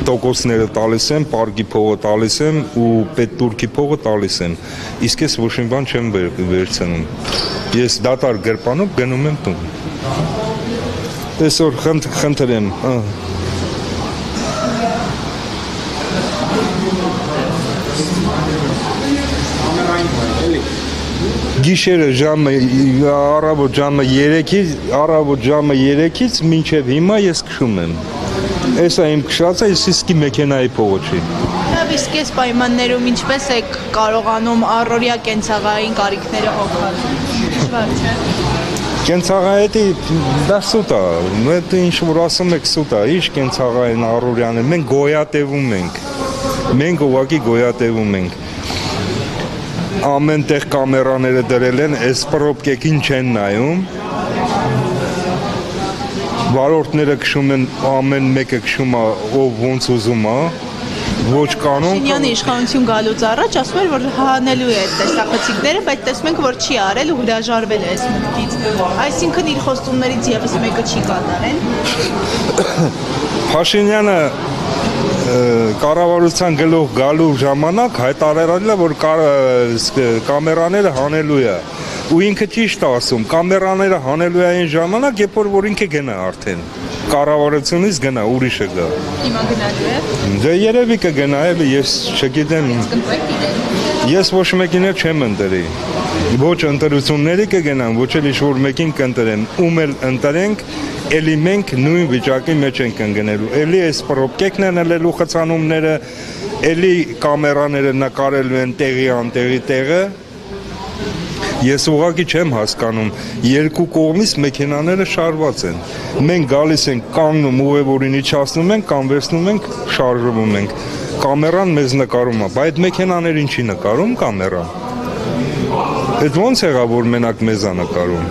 Տոկոսները տալիս եմ, պարկի փողը տալիս եմ ու պետտուրքի փողը տալիս եմ, իսկ ես ոչ մի բան չեմ վերցնում, ես դատար գրպանով գնում եմ տուն, այսօր խնդրեմ, գիշերը առավոտ ժամը 3-ից մինչև հիմա ես քշում եմ, Էսա իմ քշածը, իսկի մեքենայի փողը չի։ Իսկ այս պայմաններում ինչպես եք կարողանում առօրյա կենցաղային կարիքները հոգալ։ Դժվար չէ։ Կենցաղայետի դա սուտ է, այդ ինչ որ ասում եք սուտ է, ինչ կենցաղային առօրյան է, մենք գոյատևում ենք։ Մենք ուղղակի գոյատևում ենք։ Ամեն տեղ կամերաները դրել են, այս պրոբկեքին չեն նայում։ Վարորդները քշում են, ամեն մեկը քշում է, ով ոնց ուզում է, ոչ կանոն։ Փաշինյանը իշխանություն գալուց առաջ ասում էր, որ հանելու է այդ տեսախցիկները, բայց տեսնում ենք, որ չի արել ու հրաժարվել է այս մտքից։ Այսինքն իր խոստումներից եւս մեկը չի կատարել։ Փաշինյանը կառավարության գլուխ գալու ժամանակ հայտարարել է, որ կամերաները հանելու է։ Ու ինքը ճիշտ է ասում, կամերաները հանելու է այն ժամանակ, երբ որ ինքը գնա արդեն, կառավարությունից գնա, ուրիշը գա։ Հիմա գնալու է։ Դե երևի կգնա, էլի ես չգիտեմ։ Ես ոչ մեկին էլ չեմ ընտրի։ Ոչ ընտրությունների կգնան, ոչ էլ ինչ-որ մեկին կընտրեմ, ում էլ ընտրենք, էլի մենք նույն վիճակի մեջ ենք ընկնելու։ Էլի այս պրոբկեքն են ելելու խցանումները, էլի կամերաները նկարելու են տեղի անտեղի տեղը։ Ես ուղղակի չեմ հասկանում, երկու կողմից մեքենաները շարված են։ Մենք գալիս ենք կանգնում ուղևորին իջացնում ենք, կամ վերցնում ենք, շարժվում ենք։ Կամերան մեզ նկարում է, բայց այդ մեքենաներին չի նկարում կամերան։ Այդ ո՞նց եղավ, որ մենակ մեզ է նկարում։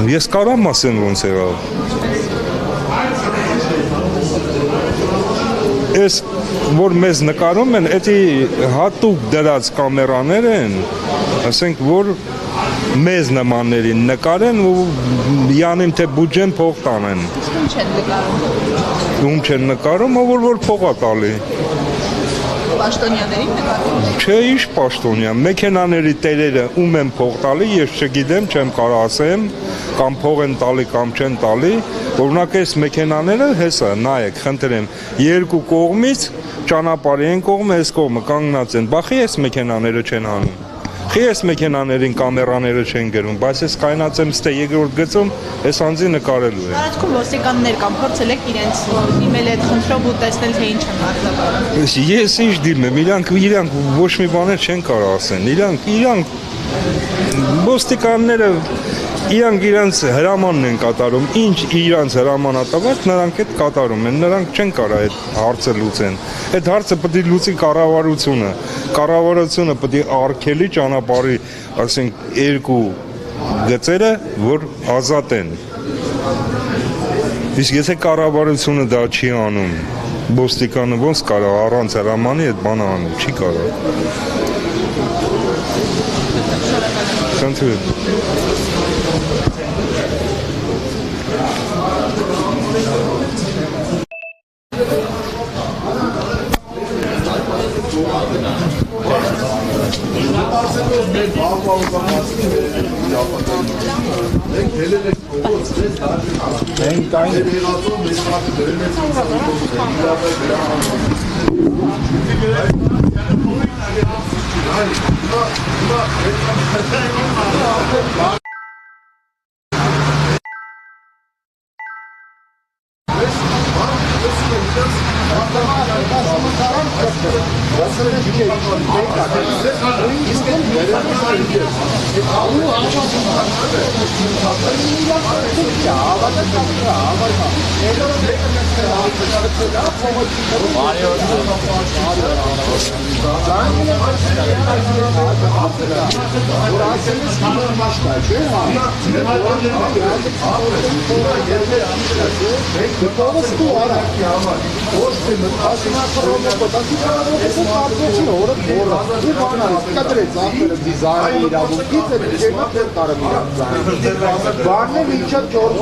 Ես կարամ ասեմ ոնց եղավ։ Այս որ մեզ նկարում են, էդի հատուկ դրած կամերաներ են, ասենք, որ մեզ նմաններին նկարեն ու յանիմ թե բուջեն փող տանեն։ Իսկ ում չեն նկարում։ Ում չեն նկարում, որ փող է տալի։ Պաշտոնյաներին նկարում։ Չէ, ինչ պաշտոնյա, մեքենաների տերերը ում են փող տալի, ես չգիտեմ, չեմ կարող ասեմ, կամ փող են տալի, կամ չեն տալի, օրինակ այս մեքենաները, հեսա, նայեք, խնդրեմ, երկու կողմից ճանապարհի են կողմը, այս կողմը կանգնած են, բախի այս մեքենաները չեն հանում։ Խի այս մեքենաներին կամերաները չեն գրում, բայց ես կայնացեմ ստե երկրորդ գծում, այս անձի նկարելու է։ Տարածքում ոստիկաններ կամ փորձել եք իրենց դիմել այդ խնդրով ու տեսնել թե ինչ են արձագանքում։ Ես ինչ դիմեմ, իրանք ոչ մի բաներ չեն կարող ասեն, իրանք ոստիկանները իրանք հրամանն են կատարում, ինչ իրանք հրամանա տված, նրանք այդ կատարում են, նրանք չեն կարող այդ հարցը լուծեն։ Այդ հարցը պետք է լուծի կառավարությունը։ Կառավարությունը պետք է արգելի ճանապարհի, ասենք, երկու գծերը, որ ազատ են։ Իսկ եթե կառավարությունը դա չի անում, ոստիկանը ոնց կարող առանց հրամանի այդ բանը անել, չի կարող։ Խնդրեմ։ Barne Richard George